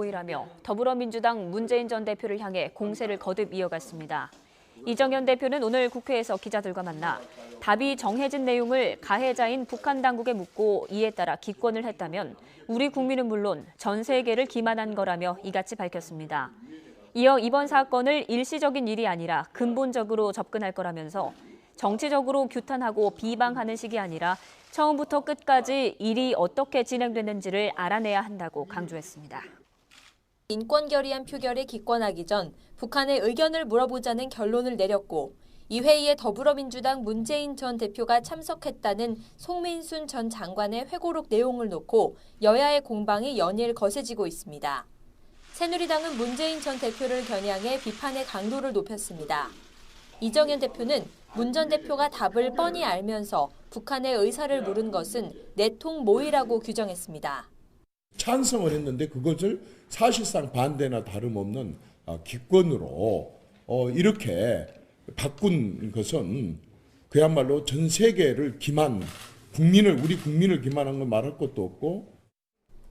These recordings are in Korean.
모이라며 더불어민주당 문재인 전 대표를 향해 공세를 거듭 이어갔습니다. 이정현 대표는 오늘 국회에서 기자들과 만나 답이 정해진 내용을 가해자인 북한 당국에 묻고 이에 따라 기권을 했다면 우리 국민은 물론 전 세계를 기만한 거라며 이같이 밝혔습니다. 이어 이번 사건을 일시적인 일이 아니라 근본적으로 접근할 거라면서 정치적으로 규탄하고 비방하는 식이 아니라 처음부터 끝까지 일이 어떻게 진행됐는지를 알아내야 한다고 강조했습니다. 인권 결의안 표결에 기권하기 전 북한의 의견을 물어보자는 결론을 내렸고 이 회의에 더불어민주당 문재인 전 대표가 참석했다는 송민순 전 장관의 회고록 내용을 놓고 여야의 공방이 연일 거세지고 있습니다. 새누리당은 문재인 전 대표를 겨냥해 비판의 강도를 높였습니다. 이정현 대표는 문 전 대표가 답을 뻔히 알면서 북한의 의사를 물은 것은 내통 모의라고 규정했습니다. 찬성을 했는데 그것을 사실상 반대나 다름없는 기권으로 이렇게 바꾼 것은 그야말로 전 세계를 우리 국민을 기만한 건 말할 것도 없고.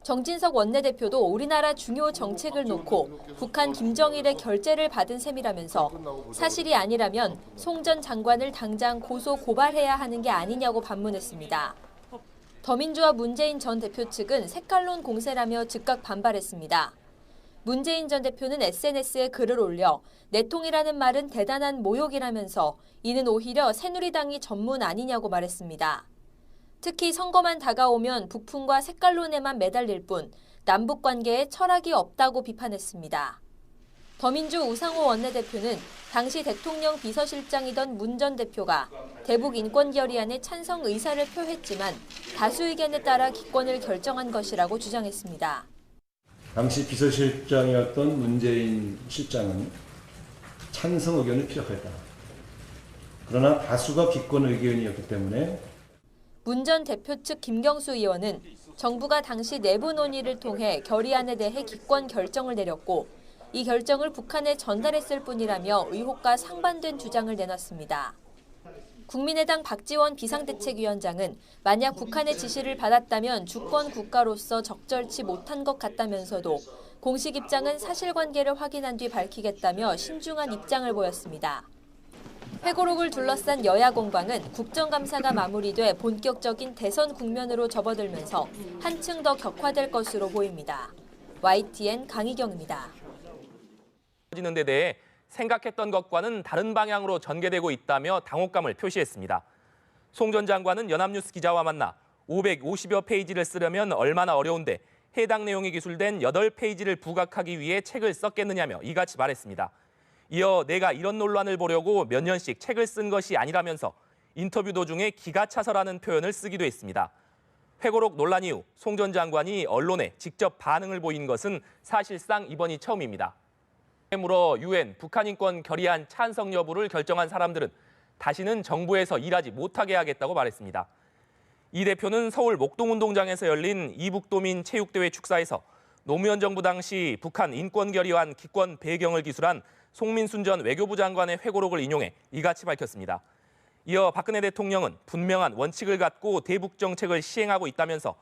정진석 원내대표도 우리나라 중요 정책을 놓고 북한 김정일의 결재를 받은 셈이라면서 사실이 아니라면 송 전 장관을 당장 고소 고발해야 하는 게 아니냐고 반문했습니다. 더민주와 문재인 전 대표 측은 색깔론 공세라며 즉각 반발했습니다. 문재인 전 대표는 SNS에 글을 올려 내통이라는 말은 대단한 모욕이라면서 이는 오히려 새누리당이 전문 아니냐고 말했습니다. 특히 선거만 다가오면 북풍과 색깔론에만 매달릴 뿐 남북 관계에 철학이 없다고 비판했습니다. 더민주 우상호 원내대표는 당시 대통령 비서실장이던 문 전 대표가 대북 인권 결의안에 찬성 의사를 표했지만 다수 의견에 따라 기권을 결정한 것이라고 주장했습니다. 당시 비서실장이었던 문재인 실장은 찬성 의견을 피력했다. 그러나 다수가 기권 의견이었기 때문에 문 전 대표 측 김경수 의원은 정부가 당시 내부 논의를 통해 결의안에 대해 기권 결정을 내렸고 이 결정을 북한에 전달했을 뿐이라며 의혹과 상반된 주장을 내놨습니다. 국민의당 박지원 비상대책위원장은 만약 북한의 지시를 받았다면 주권 국가로서 적절치 못한 것 같다면서도 공식 입장은 사실관계를 확인한 뒤 밝히겠다며 신중한 입장을 보였습니다. 회고록을 둘러싼 여야 공방은 국정감사가 마무리돼 본격적인 대선 국면으로 접어들면서 한층 더 격화될 것으로 보입니다. YTN 강희경입니다. 는 데 대해 생각했던 것과는 다른 방향으로 전개되고 있다며 당혹감을 표시했습니다. 송 전 장관은 연합뉴스 기자와 만나 550여 페이지를 쓰려면 얼마나 어려운데 해당 내용이 기술된 8페이지를 부각하기 위해 책을 썼겠느냐며 이같이 말했습니다. 이어 내가 이런 논란을 보려고 몇 년씩 책을 쓴 것이 아니라면서 인터뷰 도중에 기가 차서라는 표현을 쓰기도 했습니다. 회고록 논란 이후 송 전 장관이 언론에 직접 반응을 보인 것은 사실상 이번이 처음입니다. 물어 UN 북한 인권 결의안 찬성 여부를 결정한 사람들은 다시는 정부에서 일하지 못하게 하겠다고 말했습니다. 이 대표는 서울 목동운동장에서 열린 이북도민 체육대회 축사에서 노무현 정부 당시 북한 인권 결의안 기권 배경을 기술한 송민순 전 외교부 장관의 회고록을 인용해 이같이 밝혔습니다. 이어 박근혜 대통령은 분명한 원칙을 갖고 대북 정책을 시행하고 있다면서